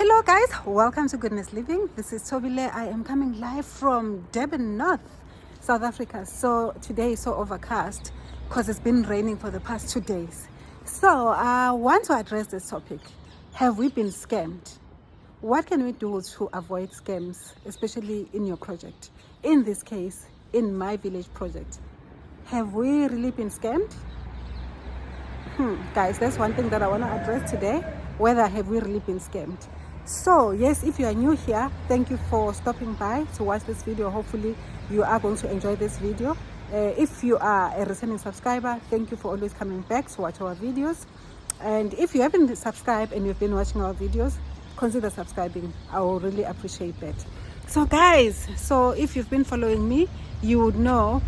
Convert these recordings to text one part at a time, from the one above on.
Hello guys, welcome to Goodness Living. This is Tobile. I am coming live from Durban North, South Africa. So today is so overcast because it's been raining for the past 2 days. So I want to address this topic. Have we been scammed? What can we do to avoid scams, especially in your project? In this case, in my village project. Have we really been scammed? Guys, that's one thing that I want to address today. Whether have we really been scammed? So yes, if you are new here, thank you for stopping by to watch this video. Hopefully you are going to enjoy this video. If you are a returning subscriber, thank you for always coming back to watch our videos. And if you haven't subscribed and you've been watching our videos, consider subscribing. I will really appreciate that. So guys, so if you've been following me, you would know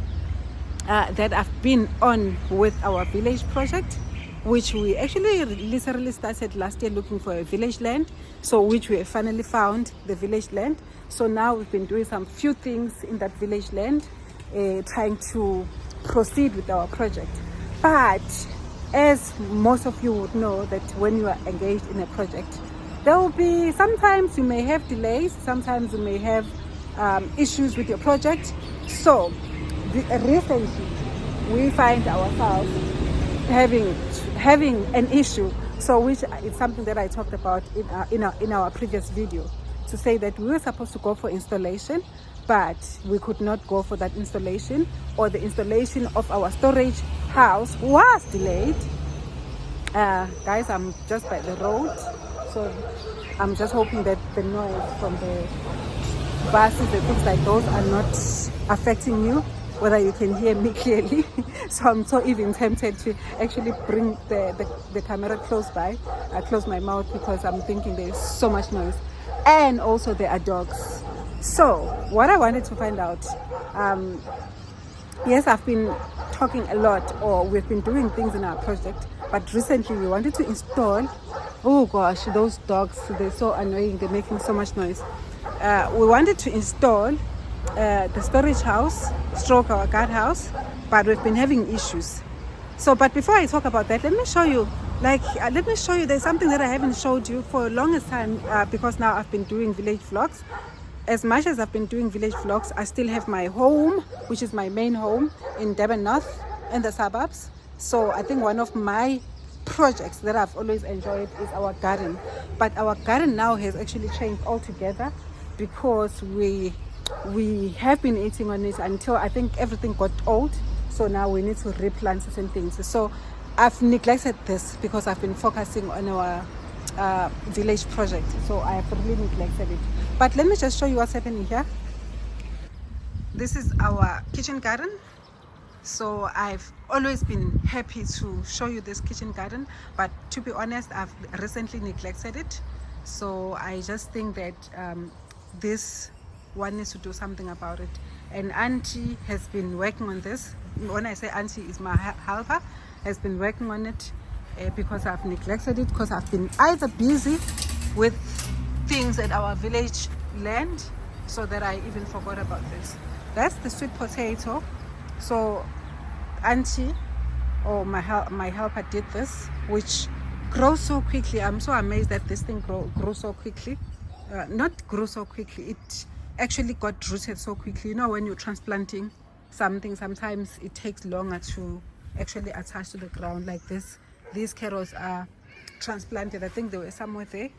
that I've been on with our village project, which we actually literally started last year looking for a village land, so which we finally found the village land. So now we've been doing some few things in that village land, trying to proceed with our project. But as most of you would know, that when you are engaged in a project, there will be, sometimes you may have delays, sometimes you may have issues with your project. So recently we find ourselves having an issue, so which is something that I talked about in our previous video, to say that we were supposed to go for installation, but we could not go for that installation, or the installation of our storage house was delayed. Guys, I'm just by the road, so I'm just hoping that the noise from the buses and things like those are not affecting you, whether you can hear me clearly. So I'm so even tempted to actually bring the camera close by, close my mouth, because I'm thinking there's so much noise. And also there are dogs. So what I wanted to find out, yes, I've been talking a lot, or we've been doing things in our project, but recently we wanted to install, oh gosh, those dogs, they're so annoying, they're making so much noise. We wanted to install the storage house stroke our guardhouse, but we've been having issues. So but before I talk about that, let me show you there's something that I haven't showed you for a longest time, because now I've been doing village vlogs. As much as I've been doing village vlogs, I still have my home, which is my main home in Durban North in the suburbs. So I think one of my projects that I've always enjoyed is our garden, but our garden now has actually changed altogether, because we have been eating on it until I think everything got old. So now we need to replant certain things. So I've neglected this because I've been focusing on our village project. So I have really neglected it. But let me just show you what's happening here. This is our kitchen garden. So I've always been happy to show you this kitchen garden, but to be honest, I've recently neglected it. So I just think that this one needs to do something about it, and Auntie has been working on this. When I say Auntie, is my helper, has been working on it, because I've neglected it, because I've been either busy with things at our village land, so that I even forgot about this. That's the sweet potato. So Auntie, or my helper, did this, which grows so quickly. I'm so amazed that this thing grows so quickly. Not grow so quickly, it actually got rooted so quickly. You know, when you're transplanting something, sometimes it takes longer to actually attach to the ground. Like this, these carrots are transplanted. I think they were somewhere there.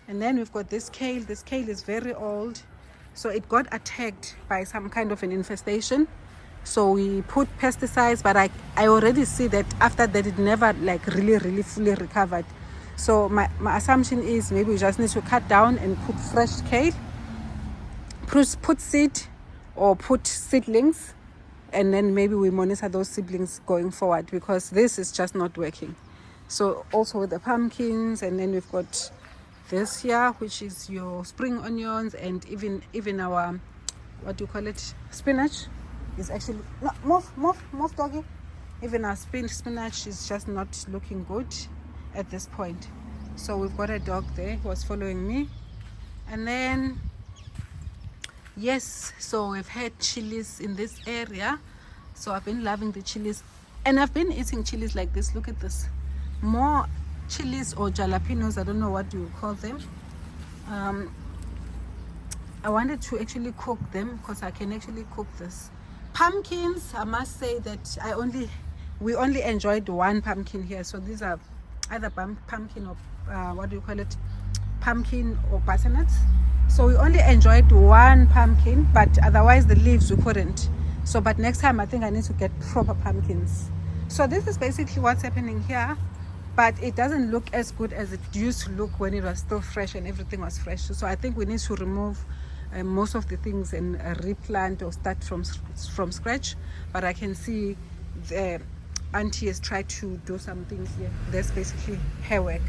And then we've got this kale. This kale is very old, so it got attacked by some kind of an infestation. So we put pesticides, but I already see that after that it never like really fully recovered. So my assumption is maybe we just need to cut down and put fresh kale, put seed or put seedlings, and then maybe we monitor those seedlings going forward, because this is just not working. So also with the pumpkins, and then we've got this here, which is your spring onions, and even our, what do you call it, spinach is actually no, move doggy. Even our spinach is just not looking good at this point. So we've got a dog there who was following me. And then yes, so we've had chilies in this area. So I've been loving the chilies, and I've been eating chilies like this. Look at this, more chilies or jalapenos, I don't know what you call them. I wanted to actually cook them because I can actually cook this. Pumpkins, I must say that we only enjoyed one pumpkin here. So these are either pumpkin or what do you call it? Pumpkin or butternuts. So we only enjoyed one pumpkin, but otherwise the leaves we couldn't. So, but next time I think I need to get proper pumpkins. So this is basically what's happening here, but it doesn't look as good as it used to look when it was still fresh and everything was fresh. So I think we need to remove most of the things and replant or start from scratch. But I can see the auntie has tried to do some things here. That's basically her work.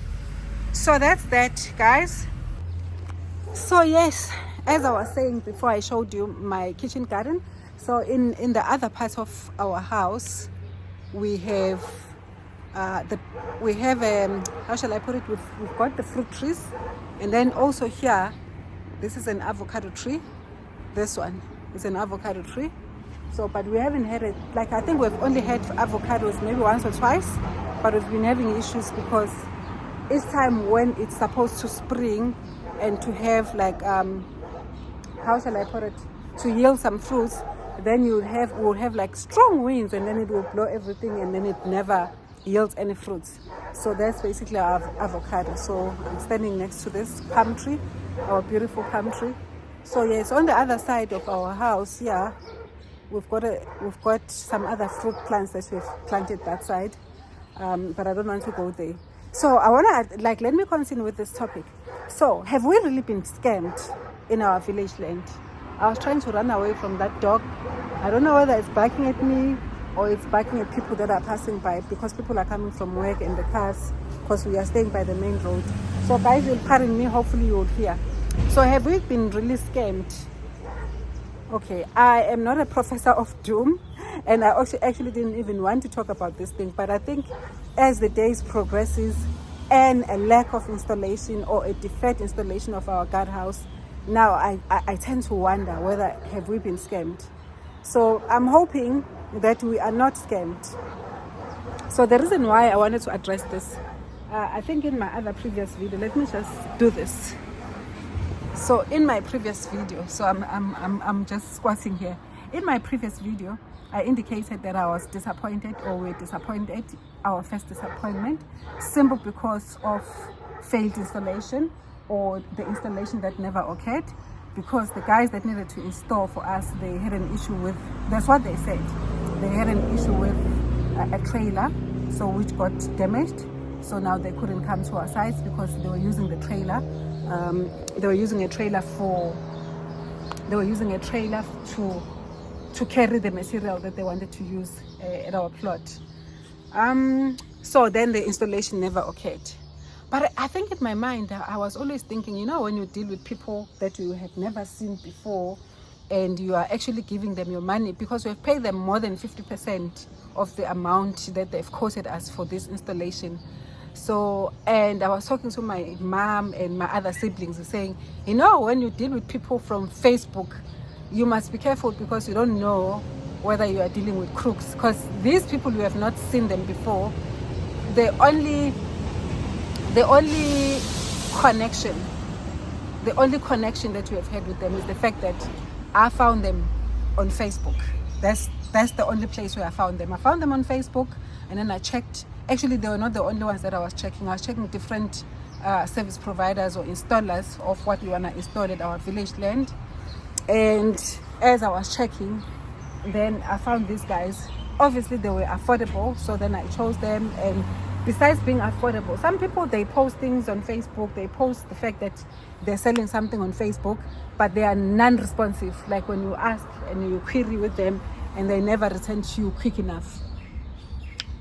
So that's that, guys. So yes, as I was saying before, I showed you my kitchen garden. So in the other part of our house, we have how shall I put it? We've got the fruit trees, and then also here, this is an avocado tree. This one is an avocado tree. So, but we haven't had it. Like, I think we've only had avocados maybe once or twice, but we've been having issues because each time when it's supposed to spring and to have like how shall I put it, to yield some fruits, then we'll have like strong winds, and then it will blow everything, and then it never yields any fruits. So that's basically our avocado. So I'm standing next to this palm tree, our beautiful palm tree. So yes, on the other side of our house, yeah, we've got some other fruit plants that we've planted that side, but I don't want to go there. So I want to let me continue with this topic. So have we really been scammed in our village land? I was trying to run away from that dog. I don't know whether it's barking at me or it's barking at people that are passing by, because people are coming from work in the cars, because we are staying by the main road. So guys, you'll pardon me, hopefully you will hear. So have we been really scammed? Okay, I am not a professor of doom, and I actually didn't even want to talk about this thing, but I think as the days progresses and a lack of installation or a deferred installation of our guardhouse, now I tend to wonder whether have we been scammed. So I'm hoping that we are not scammed. So the reason why I wanted to address this, I think in my other previous video, let me just do this. So in my previous video, so I'm just squatting here. In my previous video, I indicated that I was disappointed, or we're disappointed, our first disappointment, simply because of failed installation, or the installation that never occurred, because the guys that needed to install for us, they had an issue with, that's what they said, they had an issue with a trailer, so which got damaged. So now they couldn't come to our sites because they were using the trailer. They were using a trailer to carry the material that they wanted to use at our plot. So then the installation never occurred. But I think in my mind, I was always thinking, you know, when you deal with people that you have never seen before, and you are actually giving them your money, because we've paid them more than 50% of the amount that they've quoted us for this installation. So, and I was talking to my mom and my other siblings saying, you know, when you deal with people from Facebook, you must be careful, because you don't know whether you are dealing with crooks, because these people, you have not seen them before. The only connection that you have had with them is the fact that I found them on Facebook. That's the only place where I found them. I found them on Facebook, and then I checked. Actually, they were not the only ones that I was checking. I was checking different service providers or installers of what we want to install at our village land. And as I was checking, then I found these guys. Obviously, they were affordable, so then I chose them. And besides being affordable, some people, they post things on Facebook. They post the fact that they're selling something on Facebook, but they are non-responsive. Like when you ask and you query with them, and they never return to you quick enough.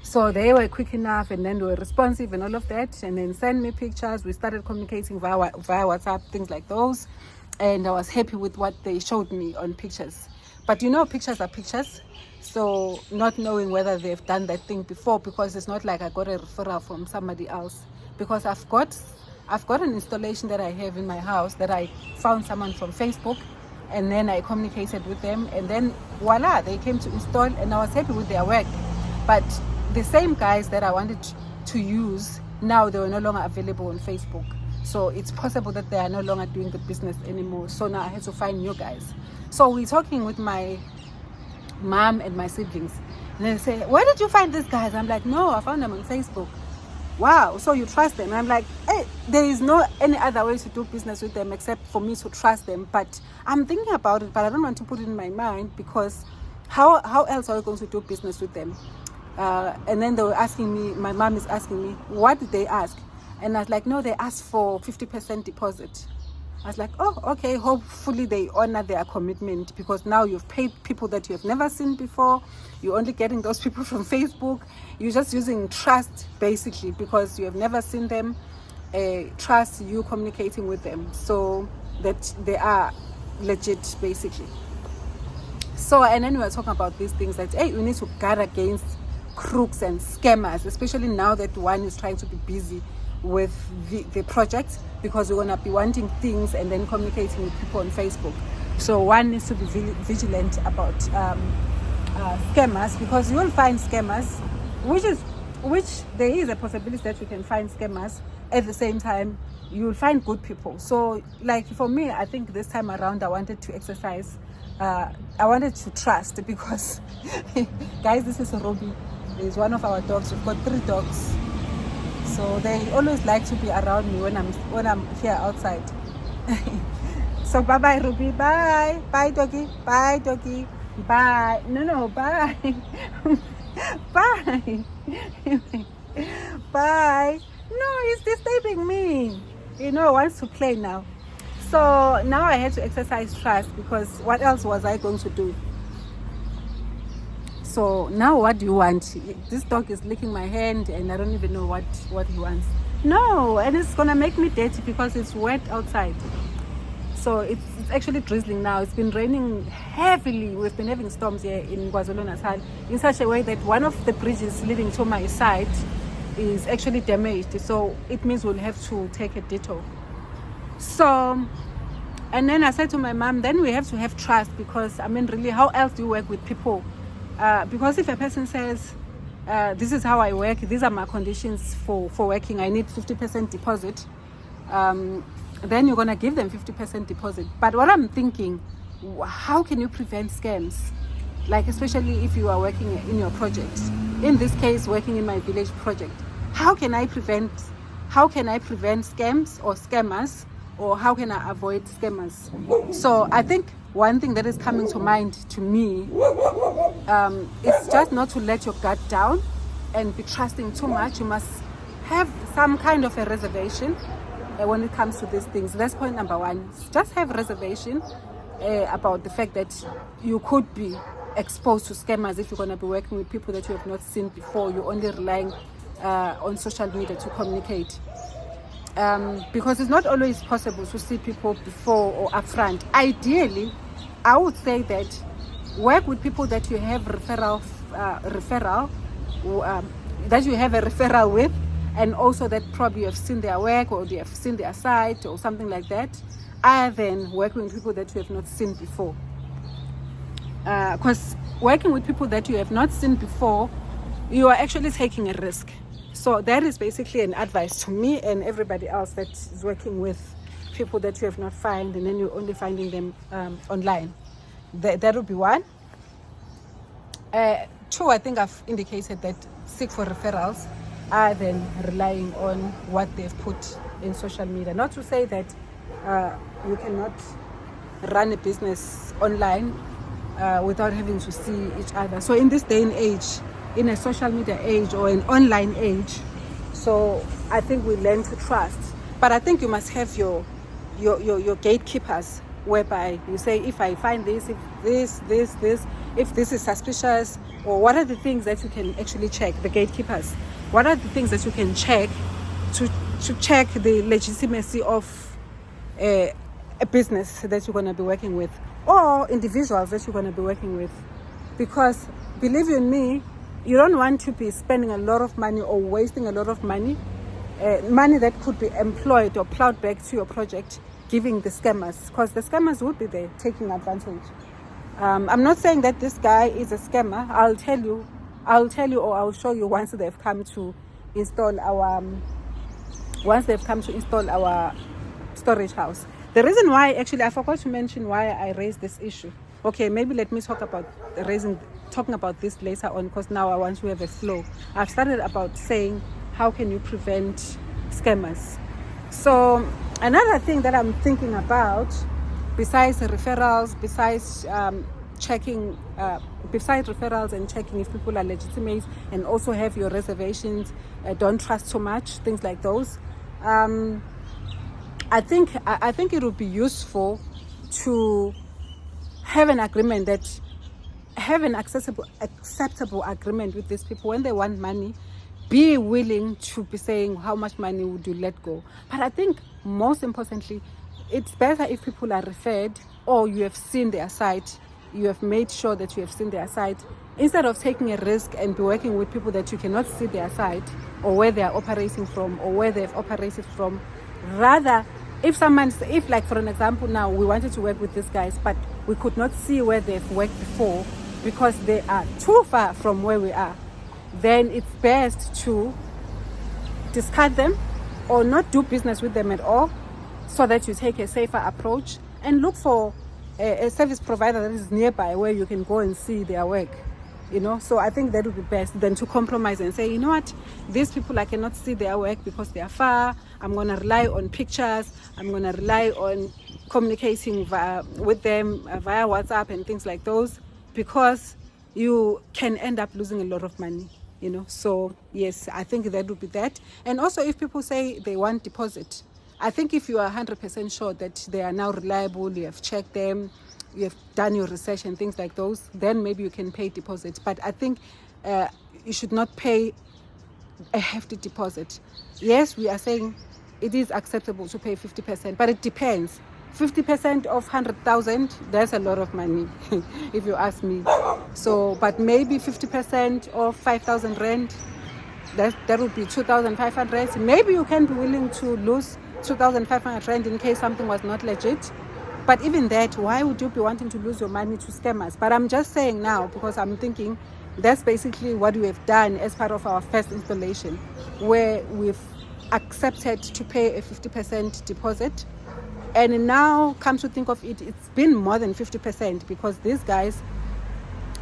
So they were quick enough, and then they were responsive and all of that, and then send me pictures. We started communicating via WhatsApp, things like those. And I was happy with what they showed me on pictures. But you know, pictures are pictures. So not knowing whether they've done that thing before, because it's not like I got a referral from somebody else. Because I've got an installation that I have in my house that I found someone from Facebook, and then I communicated with them, and then voila, they came to install, and I was happy with their work. But the same guys that I wanted to use, now they were no longer available on Facebook. So it's possible that they are no longer doing the business anymore. So now I had to find new guys. So we're talking with my mom and my siblings, and they say, where did you find these guys? I'm like, no, I found them on Facebook. Wow, so you trust them? I'm like, hey, there is no any other way to do business with them except for me to trust them. But I'm thinking about it, but I don't want to put it in my mind, because how else are we going to do business with them? And then they were asking me, my mom is asking me, what did they ask? And I was like, no, they asked for 50% deposit. I was like, oh, okay, hopefully they honor their commitment, because now you've paid people that you have never seen before. You're only getting those people from Facebook. You're just using trust, basically, because you have never seen them. Trust you communicating with them, so that they are legit, basically. So, and then we were talking about these things that, hey, we need to guard against crooks and scammers, especially now that one is trying to be busy with the project, because we're going to be wanting things and then communicating with people on Facebook. So one needs to be vigilant about scammers, because you will find scammers, which there is a possibility that you can find scammers. At the same time, you will find good people. So like for me, I think this time around I wanted to exercise, I wanted to trust, because guys, this is Ruby. He's one of our dogs. We've got 3 dogs. So they always like to be around me when I'm here outside. So bye Ruby, bye doggy, bye doggy, bye. No, bye. Bye. Bye. No, he's disturbing me. Wants to play now. So now I had to exercise trust, because what else was I going to do? So now what do you want? This dog is licking my hand and I don't even know what he wants. No, and it's gonna make me dirty because it's wet outside. So it's actually drizzling now. It's been raining heavily. We've been having storms here in KwaZulu-Natal in such a way that one of the bridges leading to my site is actually damaged. So it means we'll have to take a detour. So, and then I said to my mom, then we have to have trust, because really, how else do you work with people? Because if a person says, this is how I work, these are my conditions for working, I need 50% deposit, then you're going to give them 50% deposit. But what I'm thinking, how can you prevent scams? Like, especially if you are working in your project, in this case, working in my village project, how can I prevent scams or scammers, or how can I avoid scammers? So I think one thing that is coming to mind to me, it's just not to let your guard down and be trusting too much. You must have some kind of a reservation when it comes to these things. That's point number 1. Just have reservation about the fact that you could be exposed to scammers if you're going to be working with people that you have not seen before. You're only relying on social media to communicate. Because it's not always possible to see people before or upfront. Ideally, I would say that work with people that you have that you have a referral with, and also that probably you have seen their work or they have seen their site or something like that, other than working with people that you have not seen before. Because working with people that you have not seen before, you are actually taking a risk. So that is basically an advice to me and everybody else that is working with people that you have not found, and then you're only finding them online. That would be 1. 2, I think I've indicated that seek for referrals other than relying on what they've put in social media. Not to say that you cannot run a business online without having to see each other. So in this day and age, in a social media age or an online age, so I think we learn to trust. But I think you must have your gatekeepers, whereby you say, if I find this, if this, if this is suspicious, or what are the things that you can actually check, the gatekeepers? What are the things that you can check to check the legitimacy of a business that you're going to be working with, or individuals that you're going to be working with? Because believe you me, you don't want to be spending a lot of money or wasting a lot of money, money that could be employed or plowed back to your project, giving the scammers, because the scammers would be there taking advantage. I'm not saying that this guy is a scammer. I'll tell you, or I'll show you once they've come to install once they've come to install our storage house. The reason why, actually, I forgot to mention why I raised this issue. Okay, maybe let me talking about this later on, because now I want to have a flow. I've started about saying, how can you prevent scammers? So another thing that I'm thinking about, besides referrals, besides referrals and checking if people are legitimate, and also have your reservations, don't trust so much, things like those. I think it would be useful to have an agreement, have an acceptable agreement with these people. When they want money, be willing to be saying how much money would you let go. But I think most importantly, it's better if people are referred, or you have seen their site, you have made sure that you have seen their site, instead of taking a risk and be working with people that you cannot see their site, or where they are operating from, or where they've operated from. Rather, if like for an example now, we wanted to work with these guys, but we could not see where they've worked before because they are too far from where we are, then it's best to discard them or not do business with them at all, so that you take a safer approach and look for a service provider that is nearby where you can go and see their work. So I think that would be best than to compromise and say, you know what, these people, I cannot see their work because they are far. I'm going to rely on pictures. I'm going to rely on communicating with them via WhatsApp and things like those, because you can end up losing a lot of money, So yes, I think that would be that. And also, if people say they want deposit, I think if you are 100% sure that they are now reliable, you have checked them, you have done your research and things like those, then maybe you can pay deposits. But I think you should not pay a hefty deposit. Yes, we are saying it is acceptable to pay 50%, but it depends. 50% of 100,000, that's a lot of money, if you ask me. So, but maybe 50% of 5,000 rand, that would be 2,500. Maybe you can be willing to lose 2,500 rand in case something was not legit. But even that, why would you be wanting to lose your money to scammers? But I'm just saying now, because I'm thinking that's basically what we have done as part of our first installation, where we've accepted to pay a 50% deposit. And now, come to think of it, it's been more than 50%, because these guys,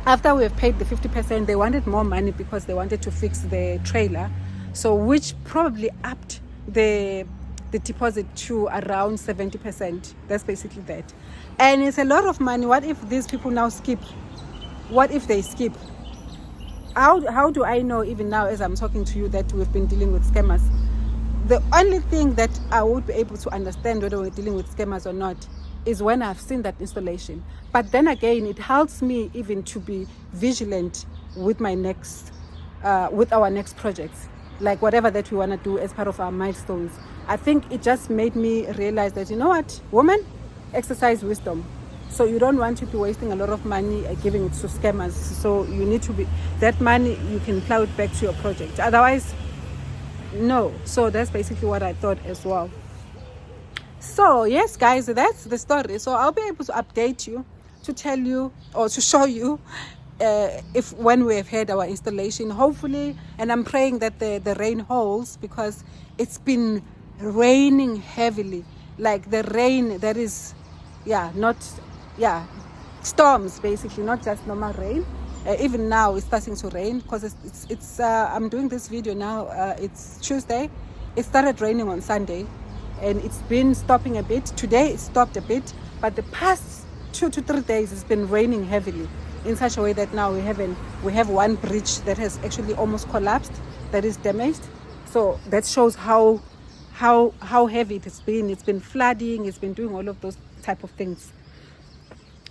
after we have paid the 50%, they wanted more money because they wanted to fix the trailer. So which probably upped the deposit to around 70%. That's basically that. And it's a lot of money. What if these people now skip? What if they skip? How do I know, even now as I'm talking to you, that we've been dealing with scammers? The only thing that I would be able to understand whether we're dealing with scammers or not is when I've seen that installation. But then again, it helps me even to be vigilant with my with our next projects, like whatever that we want to do as part of our milestones. I think it just made me realize that, you know what, woman, exercise wisdom. So you don't want to be wasting a lot of money giving it to scammers. So you need to be, that money, you can plow it back to your project. Otherwise, no. So that's basically what I thought as well. So yes, guys, that's the story. So I'll be able to update you, to tell you, or to show you when we have had our installation, hopefully. And I'm praying that the rain holds, because it's been raining heavily, like the rain that is storms, basically, not just normal rain. Even now it's starting to rain, because it's I'm doing this video now, it's Tuesday. It started raining on Sunday, and it's been stopping a bit. Today it stopped a bit, but the past 2 to 3 days it's been raining heavily, in such a way that now we have one bridge that has actually almost collapsed, that is damaged. So that shows how heavy it has been. It's been flooding, it's been doing all of those type of things.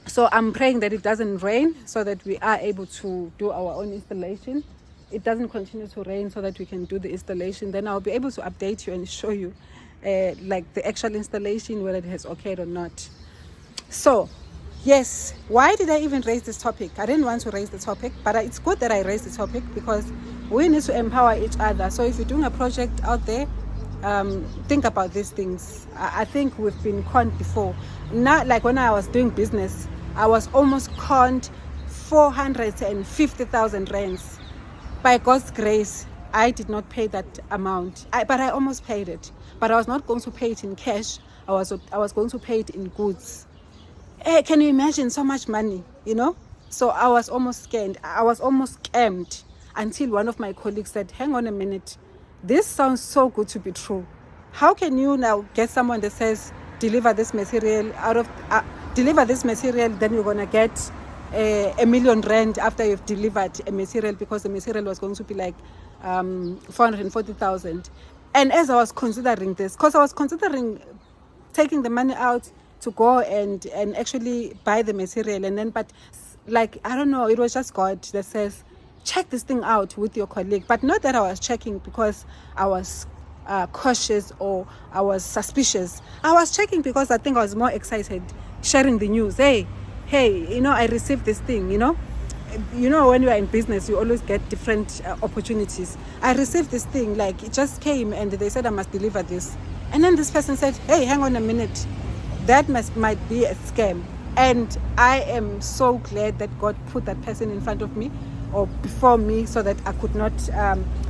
So I'm praying that it doesn't rain, so that we are able to do our own installation. It doesn't continue to rain, so that we can do the installation. Then I'll be able to update you and show you like the actual installation, whether it has occurred or not. So yes, why did I even raise this topic? I didn't want to raise the topic, but it's good that I raised the topic, because we need to empower each other. So if you're doing a project out there, think about these things. I think we've been conned before. Not like when I was doing business, I was almost conned 450,000 rands. By God's grace, I did not pay that amount, but I almost paid it. but I was not going to pay it in cash. I was going to pay it in goods. Hey, can you imagine so much money, you know? So I was almost scammed. I was almost scammed until one of my colleagues said, hang on a minute, this sounds so good to be true. How can you now get someone that says, deliver this material, then you're going to get R1 million after you've delivered a material, because the material was going to be like 440,000. And as I was considering this, because I was considering taking the money out to go and actually buy the material, and then, but like, I don't know, it was just God that says, check this thing out with your colleague. But not that I was checking because I was cautious or I was suspicious. I was checking because I think I was more excited sharing the news. Hey, you know, I received this thing, you know, when you are in business, you always get different opportunities. I received this thing, like it just came and they said I must deliver this. And then this person said, hey, hang on a minute, that might be a scam. And I am so glad that God put that person in front of me or before me so that I could not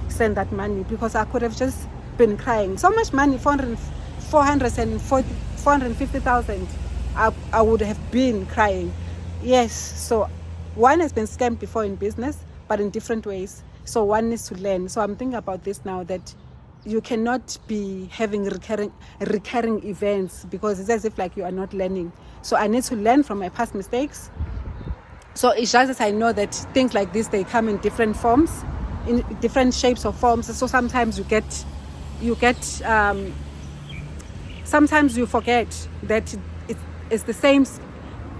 send that money, because I could have just been crying. So much money, 450,000, I would have been crying. Yes, so one has been scammed before in business, but in different ways. So one needs to learn. So I'm thinking about this now, that you cannot be having recurring events, because it's as if like you are not learning. So I need to learn from my past mistakes. So it's just that I know that things like this, they come in different forms, in different shapes or forms. So sometimes you get sometimes you forget that it's the same.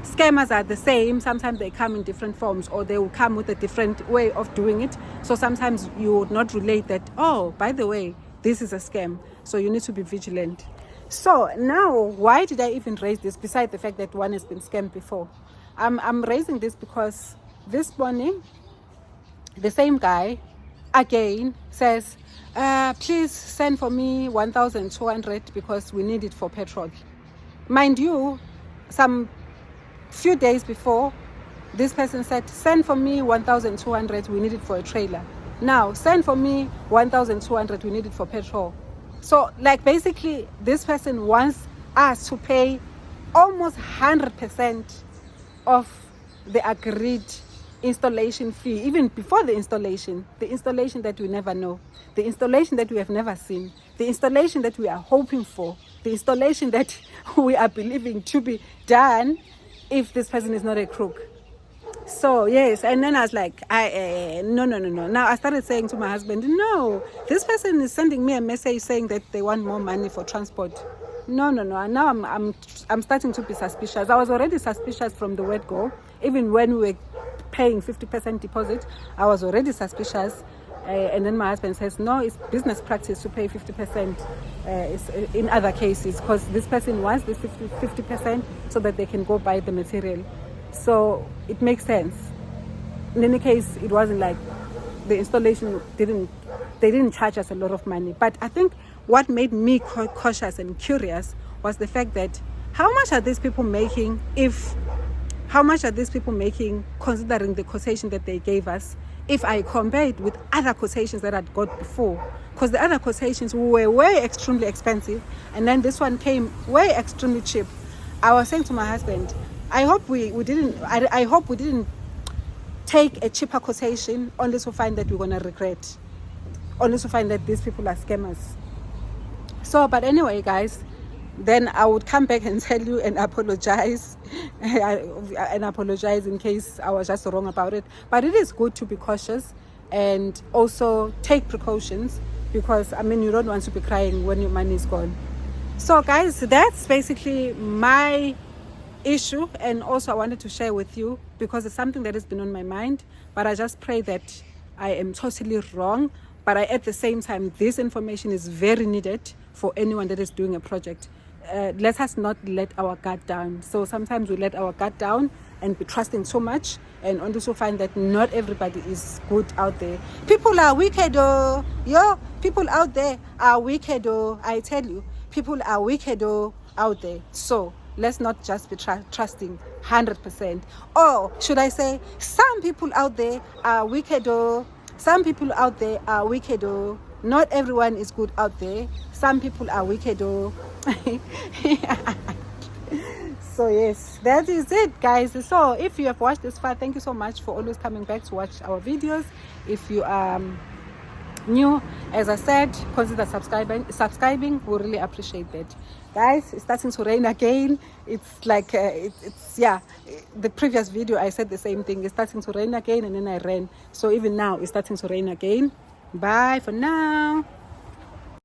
Scammers are the same. Sometimes they come in different forms, or they will come with a different way of doing it. So sometimes you would not relate that, oh, by the way, this is a scam. So you need to be vigilant. So now, why did I even raise this, besides the fact that one has been scammed before? I'm raising this because this morning, the same guy, again, says, please send for me 1,200 because we need it for petrol. Mind you, some few days before, this person said, send for me 1,200, we need it for a trailer. Now, send for me 1,200, we need it for petrol. So, like, basically, this person wants us to pay almost 100% of the agreed installation fee, even before the installation that we never know, the installation that we have never seen, the installation that we are hoping for, the installation that we are believing to be done if this person is not a crook. So yes, and then I was like, no. Now I started saying to my husband, no, this person is sending me a message saying that they want more money for transport. No. Now I'm starting to be suspicious. I was already suspicious from the word go. Even when we were paying 50% deposit, I was already suspicious. And then my husband says, no, it's business practice to pay 50% in other cases, because this person wants this 50% so that they can go buy the material. So it makes sense. In any case, it wasn't like the installation they didn't charge us a lot of money. But I think what made me cautious and curious was the fact that how much are these people making considering the quotation that they gave us, if I compare it with other quotations that I'd got before? Because the other quotations were way extremely expensive, and then this one came way extremely cheap. I was saying to my husband, I hope we didn't take a cheaper quotation only to find that we're going to regret, only to find that these people are scammers. So, but anyway, guys, then I would come back and tell you and apologize in case I was just wrong about it. But it is good to be cautious and also take precautions, because I mean, you don't want to be crying when your money is gone. So guys, that's basically my issue, and also I wanted to share with you because it's something that has been on my mind. But I just pray that I am totally wrong, but at the same time, this information is very needed for anyone that is doing a project. Let us not let our guard down. So sometimes we let our guard down and be trusting so much, and also find that not everybody is good out there. People are wicked, oh. People out there are wicked, oh. I tell you, people are wicked, oh, out there. So let's not just be trusting 100%. Or should I say, some people out there are wicked, oh. Some people out there are wicked, oh. Not everyone is good out there. Some people are wicked. Oh. So yes, that is it, guys. So if you have watched this far, thank you so much for always coming back to watch our videos. If you are new, as I said, consider subscribing. We really appreciate that, guys. It's starting to rain again. It's like it's yeah, the previous video I said the same thing. It's starting to rain again, and then I ran. So even now it's starting to rain again. Bye for now.